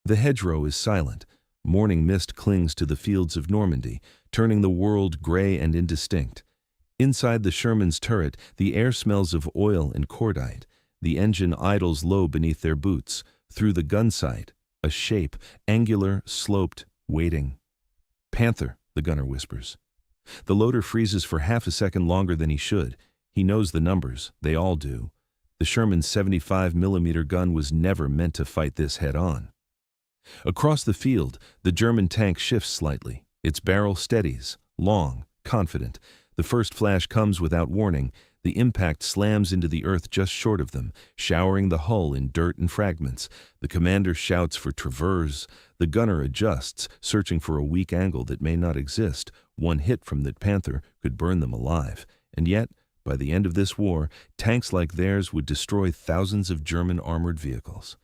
The hedgerow is silent. Morning mist clings to the fields of Normandy, turning the world gray and indistinct. Inside the Sherman's turret, the air smells of oil and cordite. The engine idles low beneath their boots. Through the gun sight, a shape, angular, sloped, waiting. "Panther," the gunner whispers. The loader freezes for half a second longer than he should. He knows the numbers. They all do. The Sherman's 75mm gun was never meant to fight this head-on. Across the field, the German tank shifts slightly. Its barrel steadies, long, confident. The first flash comes without warning. The impact slams into the earth just short of them, showering the hull in dirt and fragments. The commander shouts for traverse. The gunner adjusts, searching for a weak angle that may not exist. One hit from that Panther could burn them alive. And yet, by the end of this war, tanks like theirs would destroy thousands of German armored vehicles.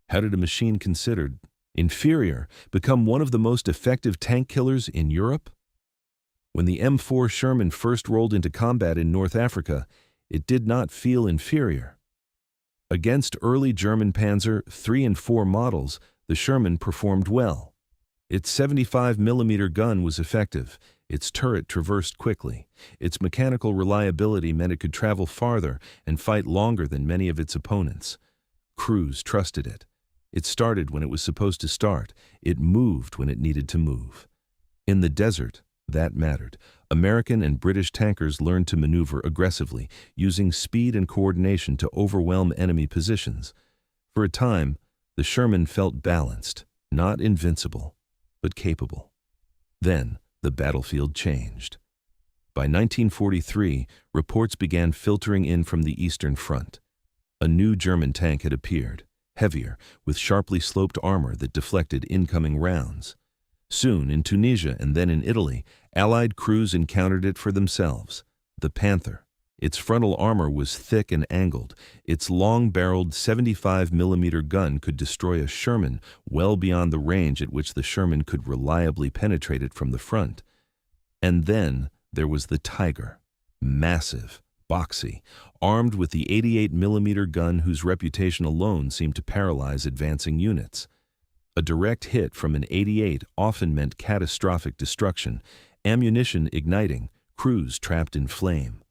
How did a machine considered inferior become one of the most effective tank killers in Europe? When the M4 Sherman first rolled into combat in North Africa, it did not feel inferior. Against early German Panzer III and IV models, the Sherman performed well. Its 75mm gun was effective. Its turret traversed quickly. Its mechanical reliability meant it could travel farther and fight longer than many of its opponents. Crews trusted it. It started when it was supposed to start. It moved when it needed to move. In the desert, that mattered. American and British tankers learned to maneuver aggressively, using speed and coordination to overwhelm enemy positions. For a time, the Sherman felt balanced, not invincible, but capable. Then, the battlefield changed. By 1943, reports began filtering in from the Eastern Front. A new German tank had appeared, heavier, with sharply sloped armor that deflected incoming rounds. Soon, in Tunisia and then in Italy, Allied crews encountered it for themselves. The Panther. Its frontal armor was thick and angled. Its long-barreled 75mm gun could destroy a Sherman well beyond the range at which the Sherman could reliably penetrate it from the front. And then there was the Tiger. Massive, boxy, armed with the 88mm gun whose reputation alone seemed to paralyze advancing units. A direct hit from an 88 often meant catastrophic destruction, ammunition igniting, crews trapped in flame.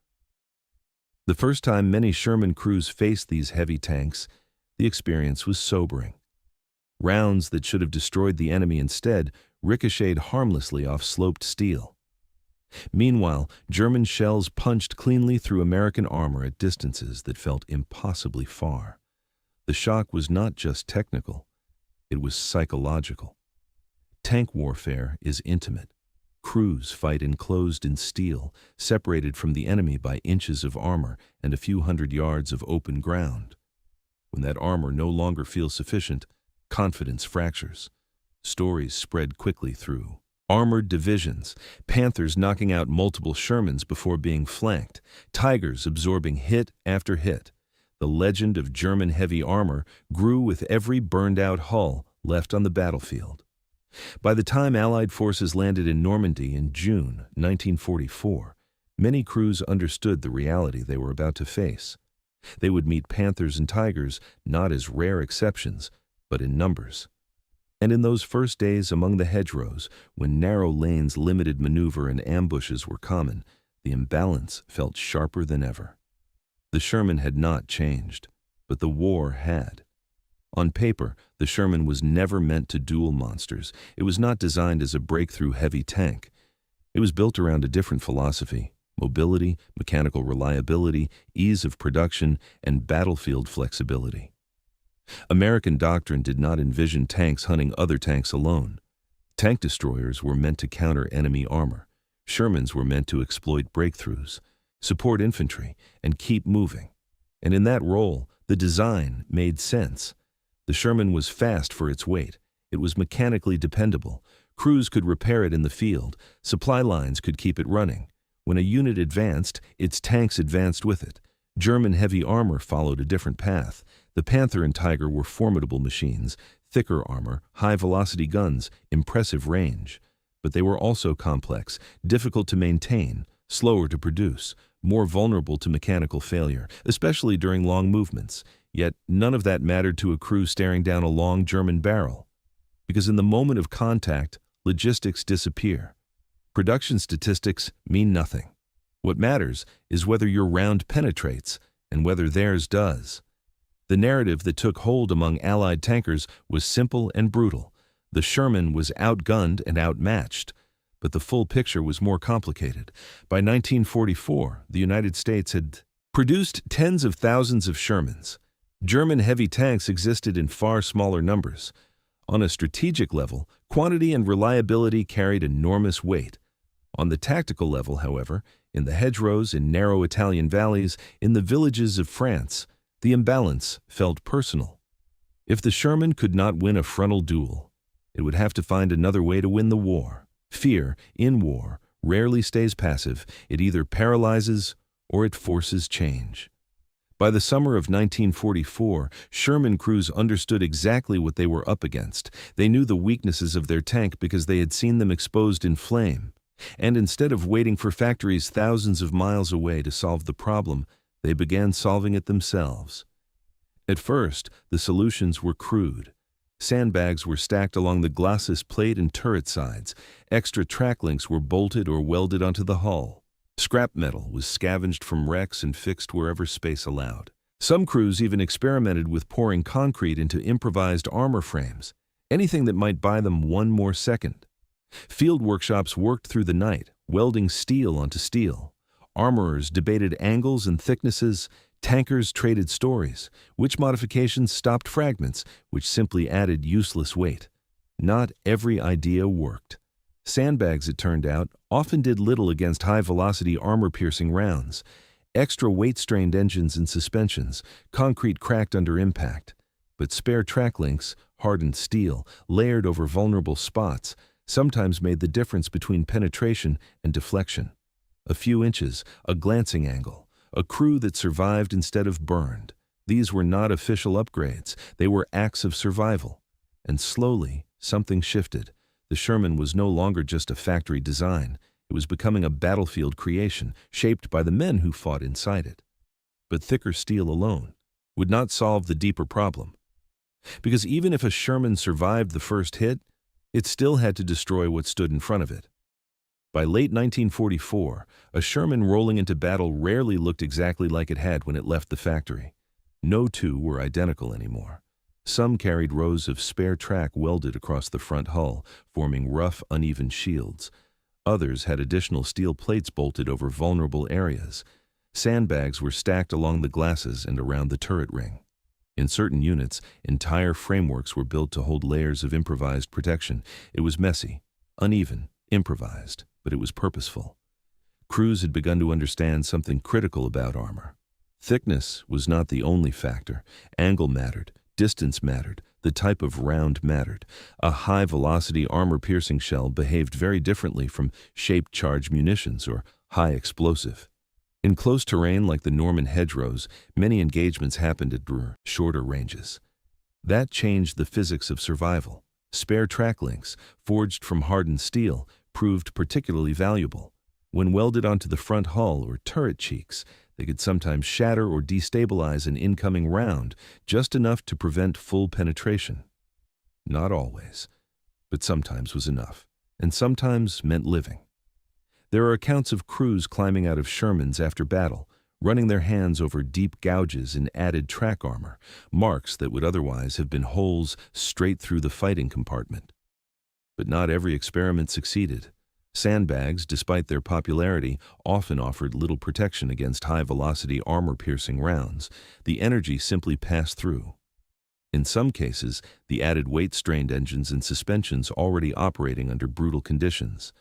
The first time many Sherman crews faced these heavy tanks, the experience was sobering. Rounds that should have destroyed the enemy instead ricocheted harmlessly off sloped steel. Meanwhile, German shells punched cleanly through American armor at distances that felt impossibly far. The shock was not just technical, it was psychological. Tank warfare is intimate. Crews fight enclosed in steel, separated from the enemy by inches of armor and a few hundred yards of open ground. When that armor no longer feels sufficient, confidence fractures. Stories spread quickly through armored divisions, Panthers knocking out multiple Shermans before being flanked, Tigers absorbing hit after hit. The legend of German heavy armor grew with every burned-out hull left on the battlefield. By the time Allied forces landed in Normandy in June 1944, many crews understood the reality they were about to face. They would meet Panthers and Tigers not as rare exceptions, but in numbers. And in those first days among the hedgerows, when narrow lanes limited maneuver and ambushes were common, the imbalance felt sharper than ever. The Sherman had not changed, but the war had. On paper, the Sherman was never meant to duel monsters. It was not designed as a breakthrough heavy tank. It was built around a different philosophy: mobility, mechanical reliability, ease of production, and battlefield flexibility. American doctrine did not envision tanks hunting other tanks alone. Tank destroyers were meant to counter enemy armor. Shermans were meant to exploit breakthroughs, support infantry, and keep moving. And in that role, the design made sense. The Sherman was fast for its weight. It was mechanically dependable. Crews could repair it in the field. Supply lines could keep it running. When a unit advanced, its tanks advanced with it. German heavy armor followed a different path. The Panther and Tiger were formidable machines, thicker armor, high-velocity guns, impressive range. But they were also complex, difficult to maintain, slower to produce, more vulnerable to mechanical failure, especially during long movements. Yet none of that mattered to a crew staring down a long German barrel. because in the moment of contact, logistics disappear. Production statistics mean nothing. What matters is whether your round penetrates and whether theirs does. The narrative that took hold among Allied tankers was simple and brutal. The Sherman was outgunned and outmatched, but the full picture was more complicated. By 1944, the United States had produced tens of thousands of Shermans. German heavy tanks existed in far smaller numbers. On a strategic level, quantity and reliability carried enormous weight. On the tactical level, however, in the hedgerows, in narrow Italian valleys, in the villages of France, the imbalance felt personal. If the Sherman could not win a frontal duel, it would have to find another way to win the war. Fear, in war, rarely stays passive. It either paralyzes or it forces change. By the summer of 1944, Sherman crews understood exactly what they were up against. They knew the weaknesses of their tank because they had seen them exposed in flame. And instead of waiting for factories thousands of miles away to solve the problem, they began solving it themselves. At first, the solutions were crude. Sandbags were stacked along the glacis plate and turret sides. Extra track links were bolted or welded onto the hull. Scrap metal was scavenged from wrecks and fixed wherever space allowed. Some crews even experimented with pouring concrete into improvised armor frames, anything that might buy them one more second. Field workshops worked through the night, welding steel onto steel. Armorers debated angles and thicknesses. Tankers traded stories. Which modifications stopped fragments, which simply added useless weight. Not every idea worked. Sandbags, it turned out, often did little against high-velocity armor-piercing rounds. Extra weight-strained engines and suspensions, concrete cracked under impact. But spare track links, hardened steel, layered over vulnerable spots, sometimes made the difference between penetration and deflection. A few inches, a glancing angle, a crew that survived instead of burned. These were not official upgrades. They were acts of survival. And slowly, something shifted. The Sherman was no longer just a factory design. It was becoming a battlefield creation, shaped by the men who fought inside it. But thicker steel alone would not solve the deeper problem. Because even if a Sherman survived the first hit, it still had to destroy what stood in front of it. By late 1944, a Sherman rolling into battle rarely looked exactly like it had when it left the factory. No two were identical anymore. Some carried rows of spare track welded across the front hull, forming rough, uneven shields. Others had additional steel plates bolted over vulnerable areas. Sandbags were stacked along the glacis and around the turret ring. In certain units, entire frameworks were built to hold layers of improvised protection. It was messy, uneven, improvised, but it was purposeful. Crews had begun to understand something critical about armor. Thickness was not the only factor. Angle mattered, distance mattered, the type of round mattered. A high-velocity armor-piercing shell behaved very differently from shape-charged munitions or high-explosive. In close terrain like the Norman hedgerows, many engagements happened at shorter ranges. That changed the physics of survival. Spare track links, forged from hardened steel, proved particularly valuable. When welded onto the front hull or turret cheeks, they could sometimes shatter or destabilize an incoming round, just enough to prevent full penetration. Not always, but sometimes was enough, and sometimes meant living. There are accounts of crews climbing out of Shermans after battle, running their hands over deep gouges in added track armor, marks that would otherwise have been holes straight through the fighting compartment. But not every experiment succeeded. Sandbags, despite their popularity, often offered little protection against high-velocity armor-piercing rounds. The energy simply passed through. In some cases, the added weight-strained engines and suspensions already operating under brutal conditions.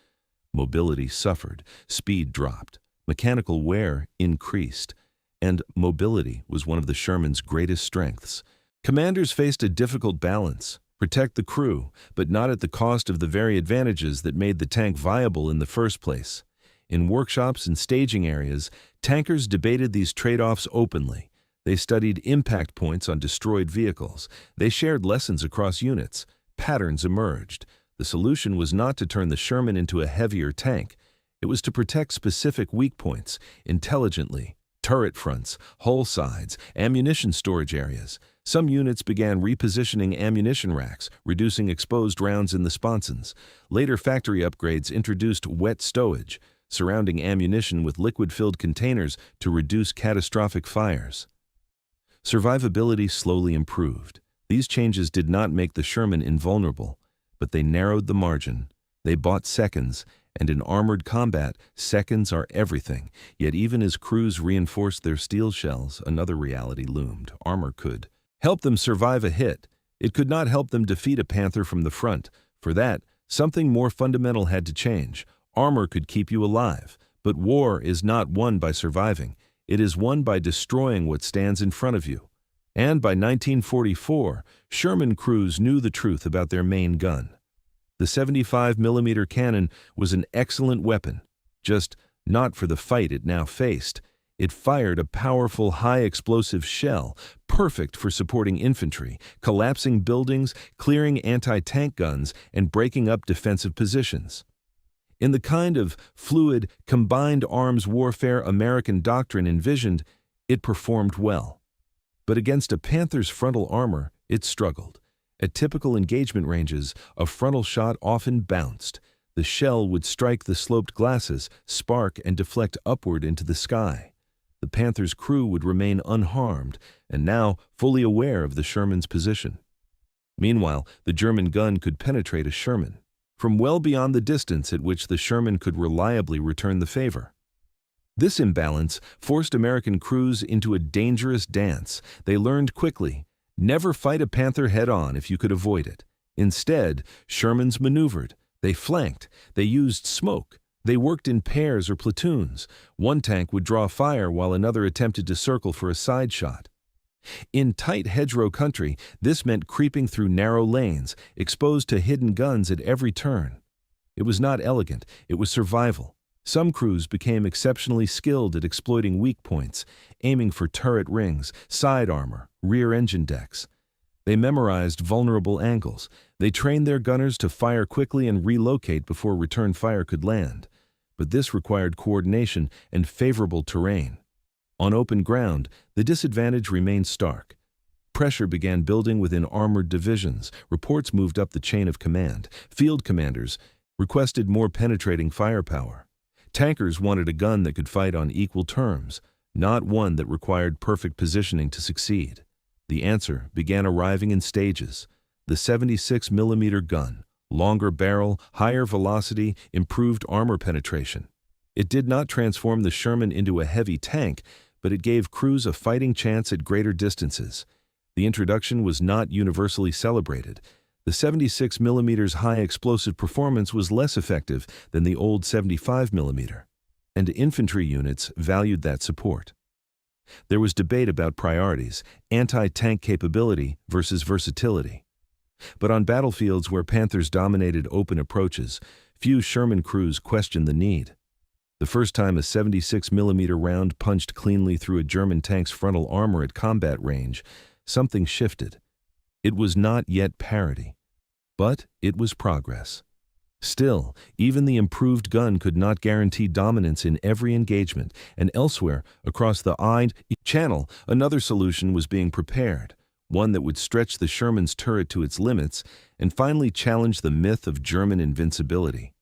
Mobility suffered, speed dropped, mechanical wear increased, and mobility was one of the Sherman's greatest strengths. Commanders faced a difficult balance: protect the crew, but not at the cost of the very advantages that made the tank viable in the first place. In workshops and staging areas, tankers debated these trade-offs openly. They studied impact points on destroyed vehicles. They shared lessons across units. Patterns emerged. The solution was not to turn the Sherman into a heavier tank. It was to protect specific weak points, intelligently, turret fronts, hull sides, ammunition storage areas. Some units began repositioning ammunition racks, reducing exposed rounds in the sponsons. Later factory upgrades introduced wet stowage, surrounding ammunition with liquid-filled containers to reduce catastrophic fires. Survivability slowly improved. These changes did not make the Sherman invulnerable, but they narrowed the margin. They bought seconds, and in armored combat, seconds are everything. Yet even as crews reinforced their steel shells, another reality loomed. Armor could help them survive a hit. It could not help them defeat a Panther from the front. For that, something more fundamental had to change. Armor could keep you alive, but war is not won by surviving. It is won by destroying what stands in front of you. And by 1944, Sherman crews knew the truth about their main gun. The 75mm cannon was an excellent weapon, just not for the fight it now faced. It fired a powerful, high-explosive shell, perfect for supporting infantry, collapsing buildings, clearing anti-tank guns, and breaking up defensive positions. In the kind of fluid, combined arms warfare American doctrine envisioned, it performed well. But against a Panther's frontal armor, it struggled. At typical engagement ranges, a frontal shot often bounced. The shell would strike the sloped glasses, spark, and deflect upward into the sky. The Panther's crew would remain unharmed, and now fully aware of the Sherman's position. Meanwhile, the German gun could penetrate a Sherman from well beyond the distance at which the Sherman could reliably return the favor. This imbalance forced American crews into a dangerous dance. They learned quickly: never fight a Panther head-on if you could avoid it. Instead, Shermans maneuvered. They flanked. They used smoke. They worked in pairs or platoons. One tank would draw fire while another attempted to circle for a side shot. In tight hedgerow country, this meant creeping through narrow lanes, exposed to hidden guns at every turn. It was not elegant. It was survival. Some crews became exceptionally skilled at exploiting weak points, aiming for turret rings, side armor, rear engine decks. They memorized vulnerable angles. They trained their gunners to fire quickly and relocate before return fire could land. But this required coordination and favorable terrain. On open ground, the disadvantage remained stark. Pressure began building within armored divisions. Reports moved up the chain of command. Field commanders requested more penetrating firepower. Tankers wanted a gun that could fight on equal terms, not one that required perfect positioning to succeed. The answer began arriving in stages. The 76mm gun, longer barrel, higher velocity, improved armor penetration. It did not transform the Sherman into a heavy tank, but it gave crews a fighting chance at greater distances. The introduction was not universally celebrated. The 76mm's high explosive performance was less effective than the old 75mm, and infantry units valued that support. There was debate about priorities, anti-tank capability versus versatility. But on battlefields where Panthers dominated open approaches, few Sherman crews questioned the need. The first time a 76mm round punched cleanly through a German tank's frontal armor at combat range, something shifted. It was not yet parity, but it was progress. Still, even the improved gun could not guarantee dominance in every engagement, and elsewhere, across the Channel, another solution was being prepared, one that would stretch the Sherman's turret to its limits and finally challenge the myth of German invincibility.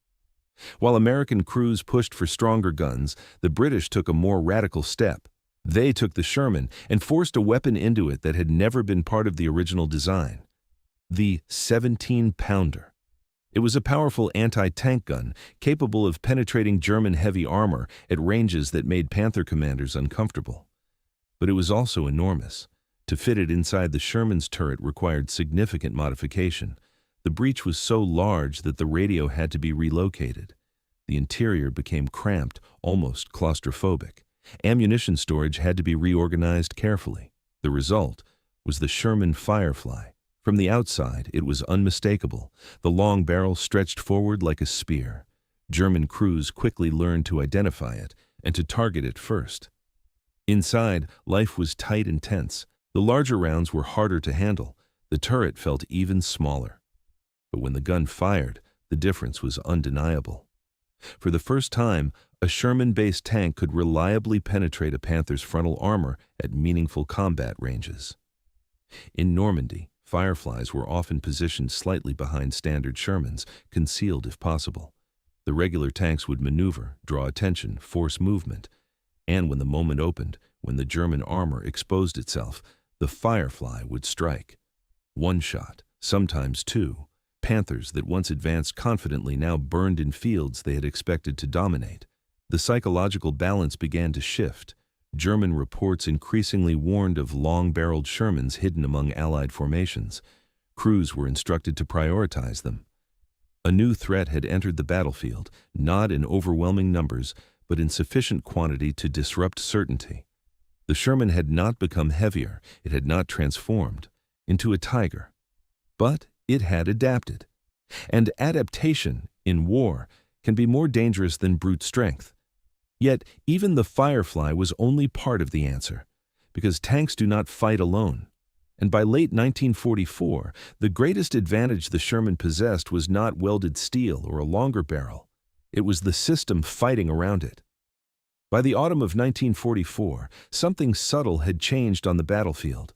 While American crews pushed for stronger guns, the British took a more radical step. They took the Sherman and forced a weapon into it that had never been part of the original design: the 17-pounder. It was a powerful anti-tank gun, capable of penetrating German heavy armor at ranges that made Panther commanders uncomfortable. But it was also enormous. To fit it inside the Sherman's turret required significant modification. The breach was so large that the radio had to be relocated. The interior became cramped, almost claustrophobic. Ammunition storage had to be reorganized carefully. The result was the Sherman Firefly. From the outside, it was unmistakable. The long barrel stretched forward like a spear. German crews quickly learned to identify it and to target it first. Inside, life was tight and tense. The larger rounds were harder to handle. The turret felt even smaller. But when the gun fired, the difference was undeniable. For the first time, a Sherman-based tank could reliably penetrate a Panther's frontal armor at meaningful combat ranges. In Normandy, Fireflies were often positioned slightly behind standard Shermans, concealed if possible. The regular tanks would maneuver, draw attention, force movement, and when the moment opened, when the German armor exposed itself, the Firefly would strike. One shot, sometimes two. Panthers that once advanced confidently now burned in fields they had expected to dominate. The psychological balance began to shift. German reports increasingly warned of long-barreled Shermans hidden among Allied formations. Crews were instructed to prioritize them. A new threat had entered the battlefield, not in overwhelming numbers, but in sufficient quantity to disrupt certainty. The Sherman had not become heavier, it had not transformed into a tiger, but it had adapted. And adaptation, in war, can be more dangerous than brute strength. Yet, even the Firefly was only part of the answer, because tanks do not fight alone. And by late 1944, the greatest advantage the Sherman possessed was not welded steel or a longer barrel. It was the system fighting around it. By the autumn of 1944, something subtle had changed on the battlefield.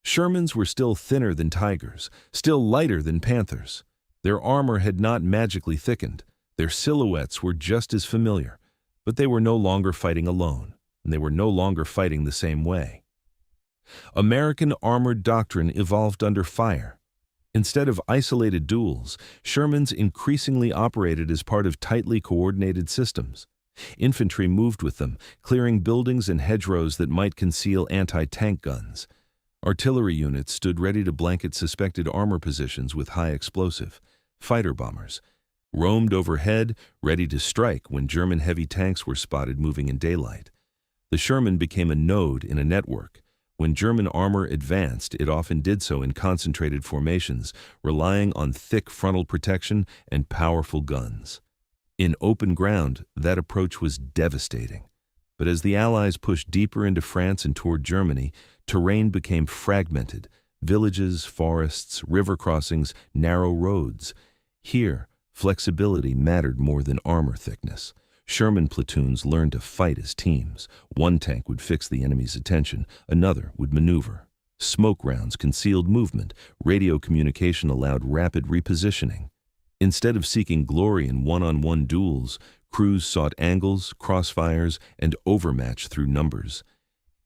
Shermans were still thinner than Tigers, still lighter than Panthers. Their armor had not magically thickened. Their silhouettes were just as familiar. But they were no longer fighting alone, and they were no longer fighting the same way. American armored doctrine evolved under fire. Instead of isolated duels, Shermans increasingly operated as part of tightly coordinated systems. Infantry moved with them, clearing buildings and hedgerows that might conceal anti-tank guns. Artillery units stood ready to blanket suspected armor positions with high explosive. Fighter bombers roamed overhead, ready to strike when German heavy tanks were spotted moving in daylight. The Sherman became a node in a network. When German armor advanced, it often did so in concentrated formations, relying on thick frontal protection and powerful guns. In open ground, that approach was devastating. But as the Allies pushed deeper into France and toward Germany, terrain became fragmented. Villages, forests, river crossings, narrow roads. Here, flexibility mattered more than armor thickness. Sherman platoons learned to fight as teams. One tank would fix the enemy's attention, another would maneuver. Smoke rounds concealed movement. Radio communication allowed rapid repositioning. Instead of seeking glory in one-on-one duels, crews sought angles, crossfires, and overmatch through numbers.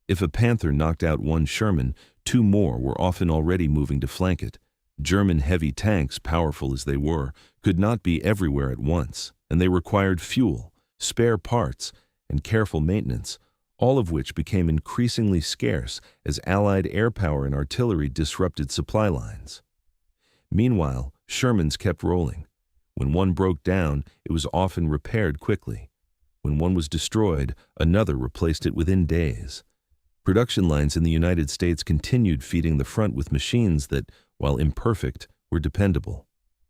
If a Panther knocked out one Sherman, two more were often already moving to flank it. German heavy tanks, powerful as they were, could not be everywhere at once, and they required fuel, spare parts, and careful maintenance, all of which became increasingly scarce as Allied air power and artillery disrupted supply lines. Meanwhile, Shermans kept rolling. When one broke down, it was often repaired quickly. When one was destroyed, another replaced it within days. Production lines in the United States continued feeding the front with machines that, while imperfect, were dependable.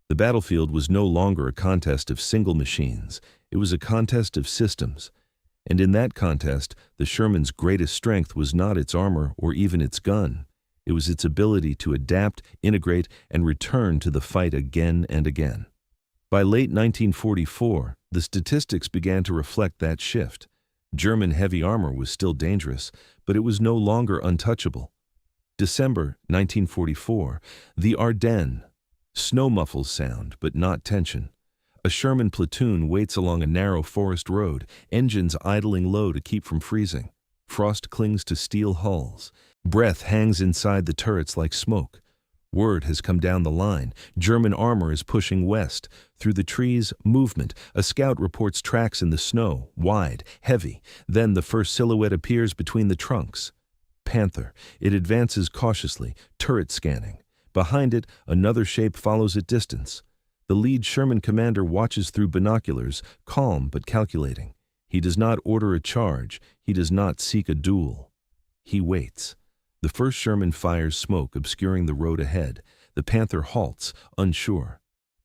The battlefield was no longer a contest of single machines. It was a contest of systems. And in that contest, the Sherman's greatest strength was not its armor or even its gun. It was its ability to adapt, integrate, and return to the fight again and again. By late 1944, the statistics began to reflect that shift. German heavy armor was still dangerous, but it was no longer untouchable. December 1944, the Ardennes. Snow muffles sound, but not tension. A Sherman platoon waits along a narrow forest road, engines idling low to keep from freezing. Frost clings to steel hulls. Breath hangs inside the turrets like smoke. Word has come down the line. German armor is pushing west. Through the trees, movement. A scout reports tracks in the snow, wide, heavy. Then the first silhouette appears between the trunks. Panther. It advances cautiously, turret scanning. Behind it, another shape follows at distance. The lead Sherman commander watches through binoculars, calm but calculating. He does not order a charge. He does not seek a duel. He waits. The first Sherman fires smoke, obscuring the road ahead. The Panther halts, unsure.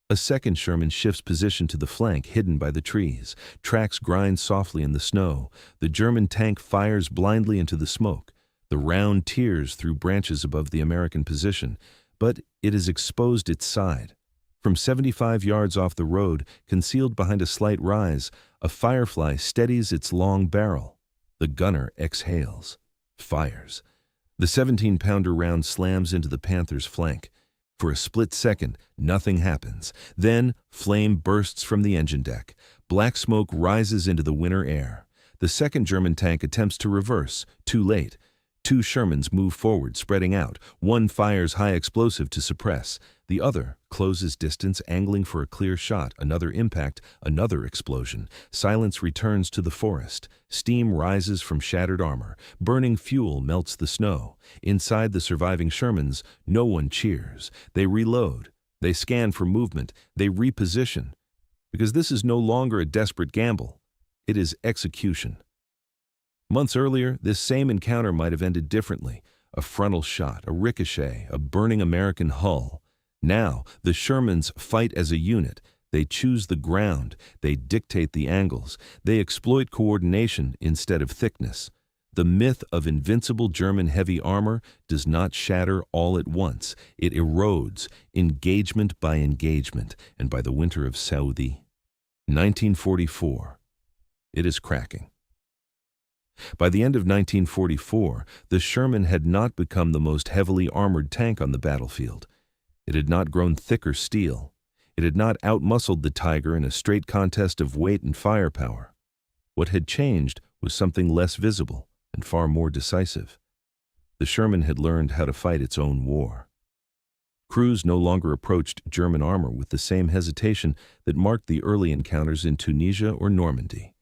A second Sherman shifts position to the flank, hidden by the trees. Tracks grind softly in the snow. The German tank fires blindly into the smoke. The round tears through branches above the American position, but it has exposed its side. From 75 yards off the road, concealed behind a slight rise, a Firefly steadies its long barrel. The gunner exhales, fires. The 17-pounder round slams into the Panther's flank. For a split second, nothing happens. Then, flame bursts from the engine deck. Black smoke rises into the winter air. The second German tank attempts to reverse, too late. Two Shermans move forward, spreading out. One fires high explosive to suppress. The other closes distance, angling for a clear shot. Another impact, another explosion. Silence returns to the forest. Steam rises from shattered armor. Burning fuel melts the snow. Inside the surviving Shermans, no one cheers. They reload. They scan for movement. They reposition. Because this is no longer a desperate gamble. It is execution. Months earlier, this same encounter might have ended differently. A frontal shot, a ricochet, a burning American hull. Now, the Shermans fight as a unit. They choose the ground. They dictate the angles. They exploit coordination instead of thickness. The myth of invincible German heavy armor does not shatter all at once. It erodes, engagement by engagement, and by the winter of Saudi, 1944, it is cracking. By the end of 1944, the Sherman had not become the most heavily armored tank on the battlefield. It had not grown thicker steel. It had not outmuscled the Tiger in a straight contest of weight and firepower. What had changed was something less visible and far more decisive. The Sherman had learned how to fight its own war. Crews no longer approached German armor with the same hesitation that marked the early encounters in Tunisia or Normandy.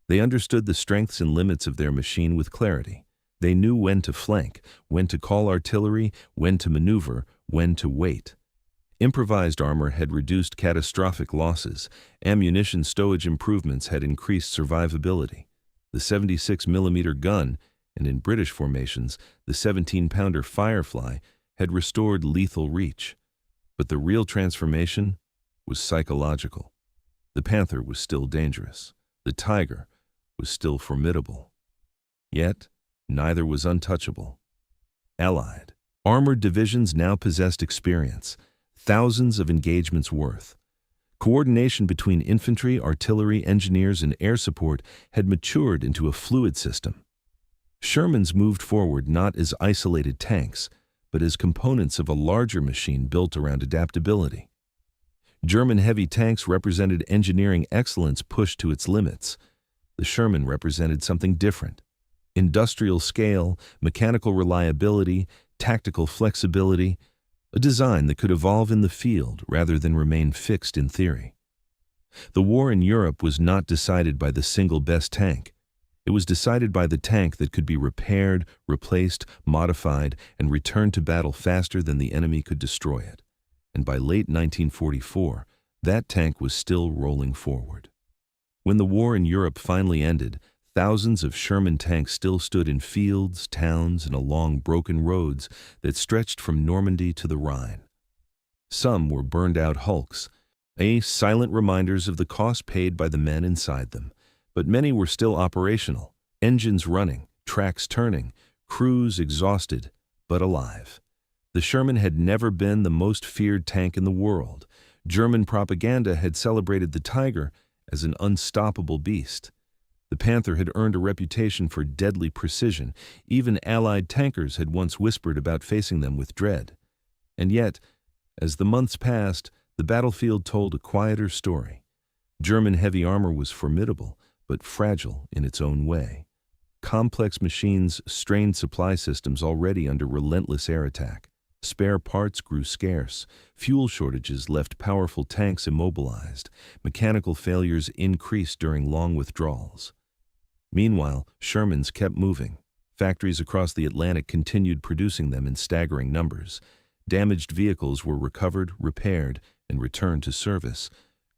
They understood the strengths and limits of their machine with clarity. They knew when to flank, when to call artillery, when to maneuver, when to wait. Improvised armor had reduced catastrophic losses. Ammunition stowage improvements had increased survivability. The 76mm gun, and in British formations, the 17-pounder Firefly, had restored lethal reach. But the real transformation was psychological. The Panther was still dangerous. The Tiger was still formidable. Yet, neither was untouchable. Allied armored divisions now possessed experience, thousands of engagements worth. Coordination between infantry, artillery, engineers, and air support had matured into a fluid system. Shermans moved forward not as isolated tanks, but as components of a larger machine built around adaptability. German heavy tanks represented engineering excellence pushed to its limits. The Sherman represented something different: industrial scale, mechanical reliability, tactical flexibility, a design that could evolve in the field rather than remain fixed in theory. The war in Europe was not decided by the single best tank. It was decided by the tank that could be repaired, replaced, modified, and returned to battle faster than the enemy could destroy it. And by late 1944, that tank was still rolling forward. When the war in Europe finally ended, thousands of Sherman tanks still stood in fields, towns, and along broken roads that stretched from Normandy to the Rhine. Some were burned-out hulks, silent reminders of the cost paid by the men inside them, but many were still operational, engines running, tracks turning, crews exhausted, but alive. The Sherman had never been the most feared tank in the world. German propaganda had celebrated the Tiger as an unstoppable beast. The Panther had earned a reputation for deadly precision. Even Allied tankers had once whispered about facing them with dread. And yet, as the months passed, the battlefield told a quieter story. German heavy armor was formidable, but fragile in its own way. Complex machines strained supply systems already under relentless air attack. Spare parts grew scarce. Fuel shortages left powerful tanks immobilized. Mechanical failures increased during long withdrawals. Meanwhile, Shermans kept moving. Factories across the Atlantic continued producing them in staggering numbers. Damaged vehicles were recovered, repaired, and returned to service.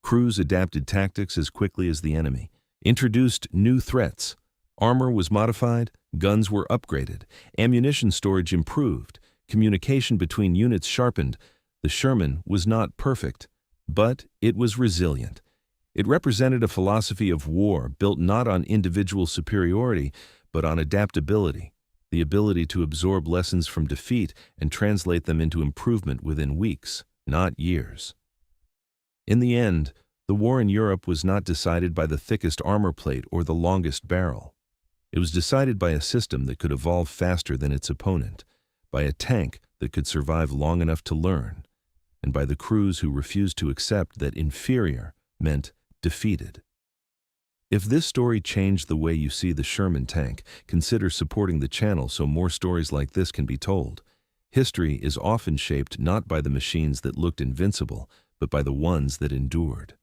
Crews adapted tactics as quickly as the enemy, introduced new threats. Armor was modified, guns were upgraded, ammunition storage improved, communication between units sharpened. The Sherman was not perfect, but it was resilient. It represented a philosophy of war built not on individual superiority, but on adaptability, the ability to absorb lessons from defeat and translate them into improvement within weeks, not years. In the end, the war in Europe was not decided by the thickest armor plate or the longest barrel. It was decided by a system that could evolve faster than its opponent, by a tank that could survive long enough to learn, and by the crews who refused to accept that inferior meant defeated. If this story changed the way you see the Sherman tank, consider supporting the channel so more stories like this can be told. History is often shaped not by the machines that looked invincible, but by the ones that endured.